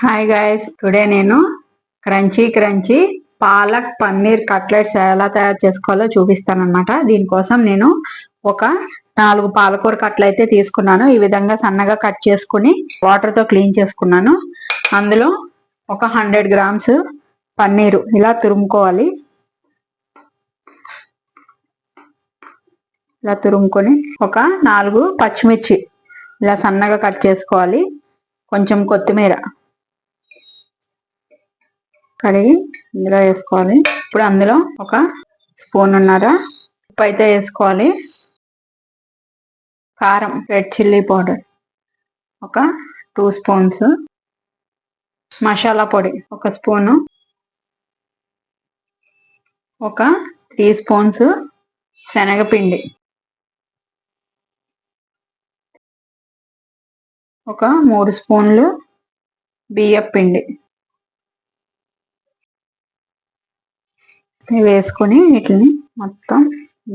Hi guys, today నేను crunchy palak paneer cutlets ఎలా తయారు చేసుకోవాలో చూపిస్తాను అనమాట. దీనికోసం నేను ఒక 4 పాలకూర కట్టలు అయితే తీసుకున్నాను. ఈ విధంగా సన్నగా కట్ చేసుకుని వాటర్ తో క్లీన్ చేసుకున్నాను. అందులో ఒక 100 గ్రామ్స్ పన్నీరు ఇలా తురుముకోవాలి. ఇలా తురుముకొని ఒక 4 పచ్చిమిర్చి ఇలా సన్నగా కట్ చేసుకోవాలి. కొంచెం కొత్తిమీర కడిగి ఇందులో వేసుకోవాలి. ఇప్పుడు అందులో ఒక స్పూన్నర ఉప్పు అయితే వేసుకోవాలి. కారం, రెడ్ చిల్లీ పౌడర్ ఒక 2 స్పూన్స్, మసాలా పొడి ఒక స్పూను, ఒక 3 స్పూన్స్ శనగపిండి, ఒక 3 స్పూన్లు బియ్యపు పిండి వేసుకొని వీటిని మొత్తం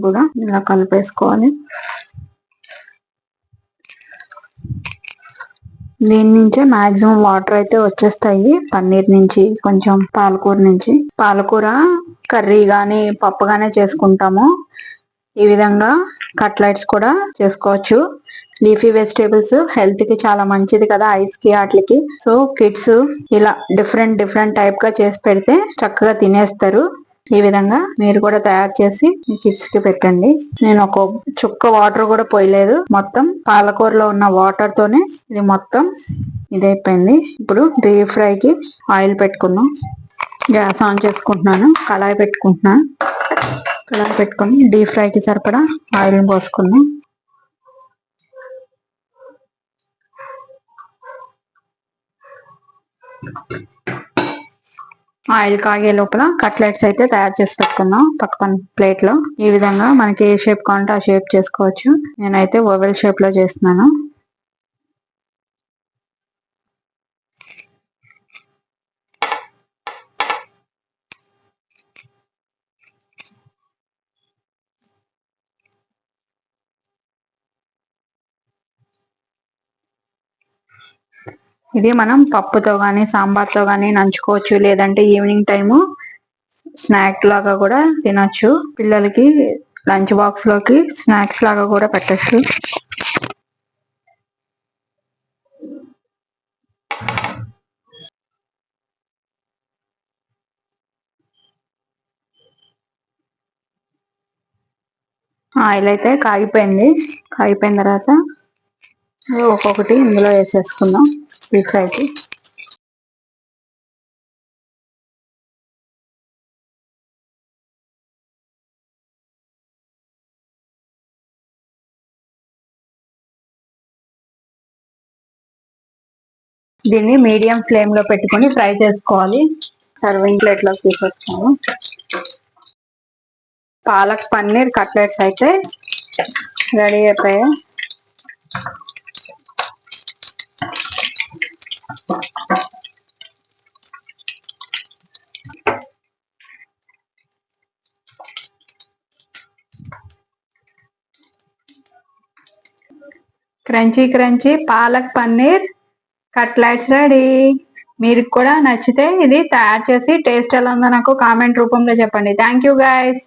కూడా ఇలా కలిపేసుకోవాలి. దీని నుంచే మాక్సిమం వాటర్ అయితే వచ్చేస్తాయి. పన్నీర్ నుంచి, కొంచెం పాలకూర నుంచి. పాలకూర కర్రీ గాని పప్పు గానే చేసుకుంటాము. ఈ విధంగా కట్లెట్స్ కూడా చేసుకోవచ్చు. లీఫీ వెజిటేబుల్స్ హెల్త్ కి చాలా మంచిది కదా, ఐస్ కి వాటికి. సో కిడ్స్ ఇలా డిఫరెంట్ టైప్ గా చేసి పెడితే చక్కగా తినేస్తారు. ఈ విధంగా మీరు కూడా తయారు చేసి మీ కిడ్స్ కి పెట్టండి. నేను ఒక చుక్క వాటర్ కూడా పోయలేదు. మొత్తం పాలకూరలో ఉన్న వాటర్ తోనే ఇది మొత్తం ఇదైపోయింది. ఇప్పుడు డీప్ ఫ్రై కి ఆయిల్ పెట్టుకుందాం. గ్యాస్ ఆన్ చేసుకుంటున్నాను. కళాయి పెట్టుకుంటున్నాను. కళాయి పెట్టుకొని డీప్ ఫ్రై కి సరిపడా ఆయిల్ పోసుకుందాం. ఆయిల్ కాగే లోపల కట్లెట్స్ అయితే తయారు చేసి పెట్టుకుందాం పక్కన ప్లేట్ లో. ఈ విధంగా మనకి ఏ షేప్ కావాలంటే ఆ షేప్ చేసుకోవచ్చు. నేనైతే ఓవెల్ షేప్ లో చేస్తున్నాను. ఇది మనం పప్పుతో గానీ సాంబార్తో గానీ నంచుకోవచ్చు. లేదంటే ఈవినింగ్ టైము స్నాక్ లాగా కూడా తినొచ్చు. పిల్లలకి లంచ్ బాక్స్ లోకి స్నాక్స్ లాగా కూడా పెట్టచ్చు. ఆయిల్ అయితే కాగిపోయింది. కాగిపోయిన తర్వాత ఒక్కొక్కటి ఇందులో వేసేసుకుందాం డీప్ ఫ్రైకి. దీన్ని మీడియం ఫ్లేమ్ లో పెట్టుకొని ఫ్రై చేసుకోవాలి. సర్వింగ్ ప్లేట్ లో తీసుకొచ్చాము. పాలక్ పన్నీర్ కట్లెట్స్ అయితే రెడీ అయిపోయాయి. Crunchy palak paneer cutlets ready. మీరు కూడా నచ్చితే ఇది తయారు చేసి టేస్ట్ ఎలా ఉందో నాకు కామెంట్ రూపంలో చెప్పండి. Thank you guys.